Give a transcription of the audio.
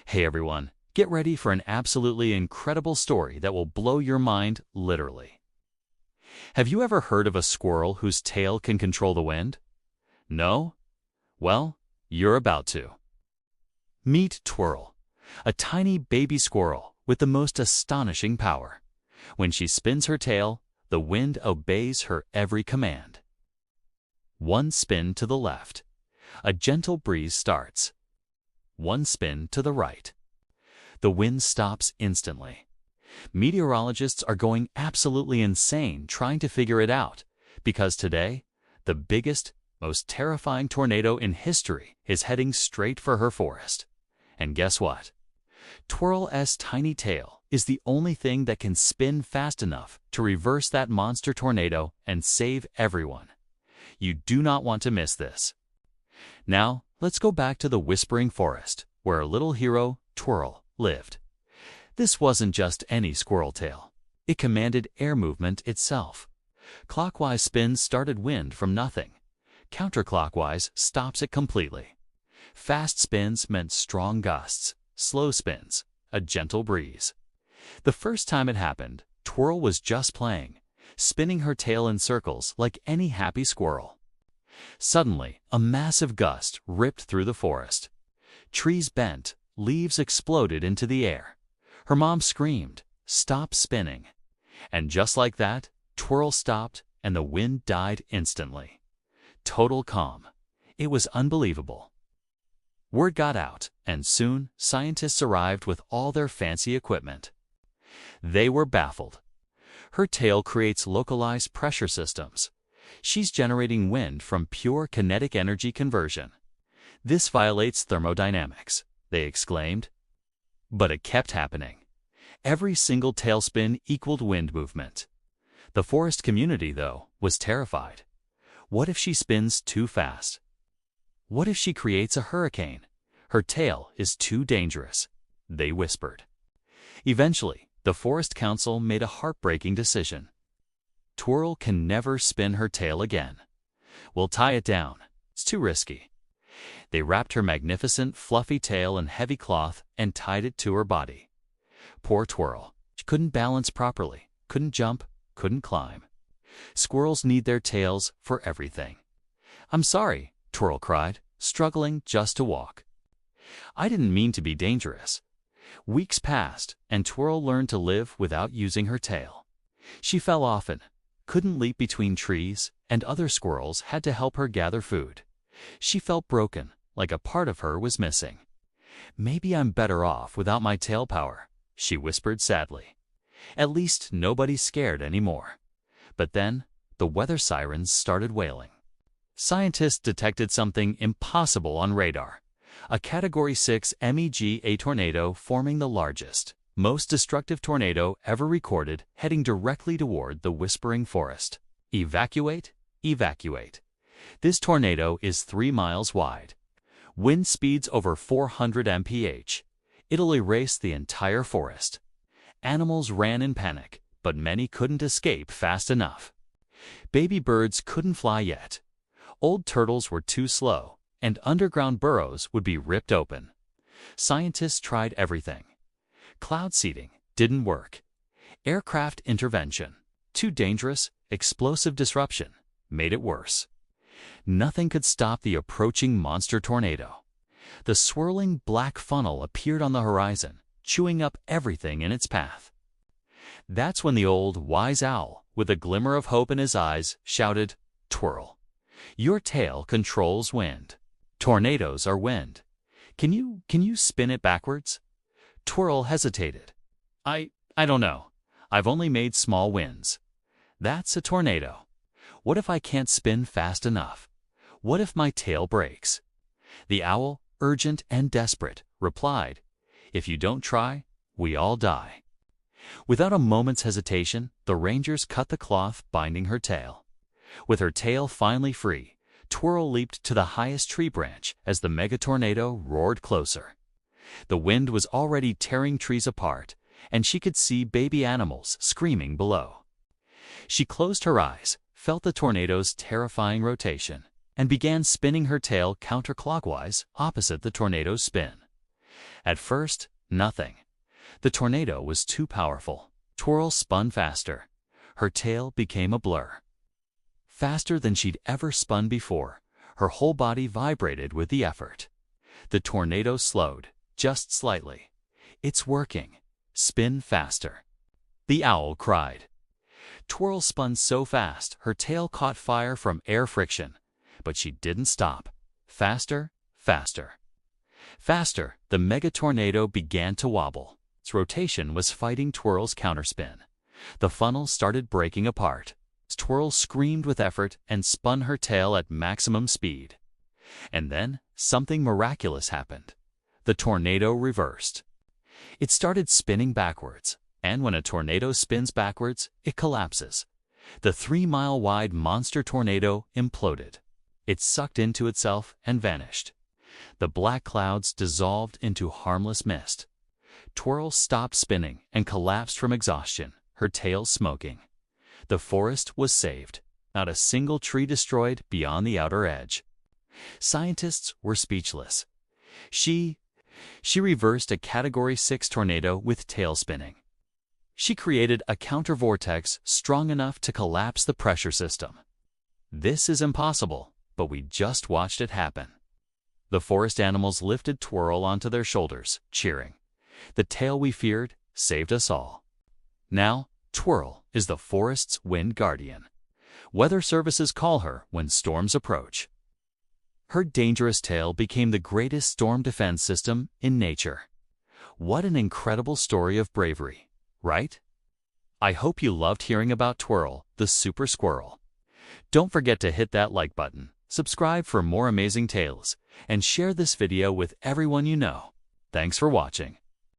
Hey everyone, get ready for an absolutely incredible story that will blow your mind, literally. Have you ever heard of a squirrel whose tail can control the wind? No? Well, you're about to. Meet Twirl, a tiny baby squirrel with the most astonishing power. When she spins her tail, the wind obeys her every command. One spin to the left. A gentle breeze starts. One spin to the right. The wind stops instantly. Meteorologists are going absolutely insane trying to figure it out, because today, the biggest, most terrifying tornado in history is heading straight for her forest. And guess what? Twirl's tiny tail is the only thing that can spin fast enough to reverse that monster tornado and save everyone. You do not want to miss this. Now, let's go back to the Whispering Forest, where our little hero, Twirl, lived. This wasn't just any squirrel tail. It commanded air movement itself. Clockwise spins started wind from nothing. Counterclockwise stops it completely. Fast spins meant strong gusts. Slow spins, a gentle breeze. The first time it happened, Twirl was just playing, spinning her tail in circles like any happy squirrel. Suddenly, a massive gust ripped through the forest. Trees bent, leaves exploded into the air. Her mom screamed, "Stop spinning." And just like that, Twirl stopped and the wind died instantly. Total calm. It was unbelievable. Word got out, and soon scientists arrived with all their fancy equipment. They were baffled. Her tail creates localized pressure systems. She's generating wind from pure kinetic energy conversion. This violates thermodynamics, they exclaimed. But it kept happening. Every single tailspin equaled wind movement. The forest community, though, was terrified. What if she spins too fast? What if she creates a hurricane? Her tail is too dangerous, they whispered. Eventually, the Forest Council made a heartbreaking decision. Twirl can never spin her tail again. We'll tie it down. It's too risky. They wrapped her magnificent, fluffy tail in heavy cloth and tied it to her body. Poor Twirl. She couldn't balance properly, couldn't jump, couldn't climb. Squirrels need their tails for everything. "I'm sorry," Twirl cried, struggling just to walk. "I didn't mean to be dangerous." Weeks passed, and Twirl learned to live without using her tail. She fell often, couldn't leap between trees, and other squirrels had to help her gather food. She felt broken, like a part of her was missing. "Maybe I'm better off without my tail power," she whispered sadly. "At least nobody's scared anymore." But then, the weather sirens started wailing. Scientists detected something impossible on radar. A Category 6 MEGA tornado forming the largest, most destructive tornado ever recorded, heading directly toward the Whispering Forest. Evacuate, evacuate. This tornado is 3 miles wide. Wind speeds over 400 mph. It'll erase the entire forest. Animals ran in panic, but many couldn't escape fast enough. Baby birds couldn't fly yet. Old turtles were too slow, and underground burrows would be ripped open. Scientists tried everything. Cloud seeding didn't work. Aircraft intervention, too dangerous. Explosive disruption made it worse. Nothing could stop the approaching monster tornado. The swirling black funnel appeared on the horizon, chewing up everything in its path. That's when the old wise owl, with a glimmer of hope in his eyes, shouted, "Twirl, your tail controls wind. Tornadoes are wind. Can you spin it backwards?" Twirl hesitated. I don't know. I've only made small winds." "That's a tornado. What if I can't spin fast enough? What if my tail breaks?" The owl, urgent and desperate, replied, "If you don't try, we all die." Without a moment's hesitation, the rangers cut the cloth binding her tail. With her tail finally free, Twirl leaped to the highest tree branch as the megatornado roared closer. The wind was already tearing trees apart, and she could see baby animals screaming below. She closed her eyes, felt the tornado's terrifying rotation, and began spinning her tail counterclockwise opposite the tornado's spin. At first, nothing. The tornado was too powerful. Twirl spun faster. Her tail became a blur. Faster than she'd ever spun before, her whole body vibrated with the effort. The tornado slowed, just slightly. It's working. Spin faster. The owl cried. Twirl spun so fast, her tail caught fire from air friction. But she didn't stop. Faster, faster. Faster, the mega tornado began to wobble. Its rotation was fighting Twirl's counterspin. The funnel started breaking apart. Twirl screamed with effort and spun her tail at maximum speed. And then something miraculous happened. The tornado reversed. It started spinning backwards, and when a tornado spins backwards, it collapses. The 3-mile-wide monster tornado imploded. It sucked into itself and vanished. The black clouds dissolved into harmless mist. Twirl stopped spinning and collapsed from exhaustion, her tail smoking. The forest was saved. Not a single tree destroyed beyond the outer edge. Scientists were speechless. She reversed a Category 6 tornado with tail spinning. She created a counter-vortex strong enough to collapse the pressure system. This is impossible, but we just watched it happen. The forest animals lifted Twirl onto their shoulders, cheering. The tail we feared saved us all. Now, Twirl is the forest's wind guardian. Weather services call her when storms approach. Her dangerous tail became the greatest storm defense system in nature. What an incredible story of bravery, right? I hope you loved hearing about Twirl, the super squirrel. Don't forget to hit that like button, subscribe for more amazing tales, and share this video with everyone you know. Thanks for watching.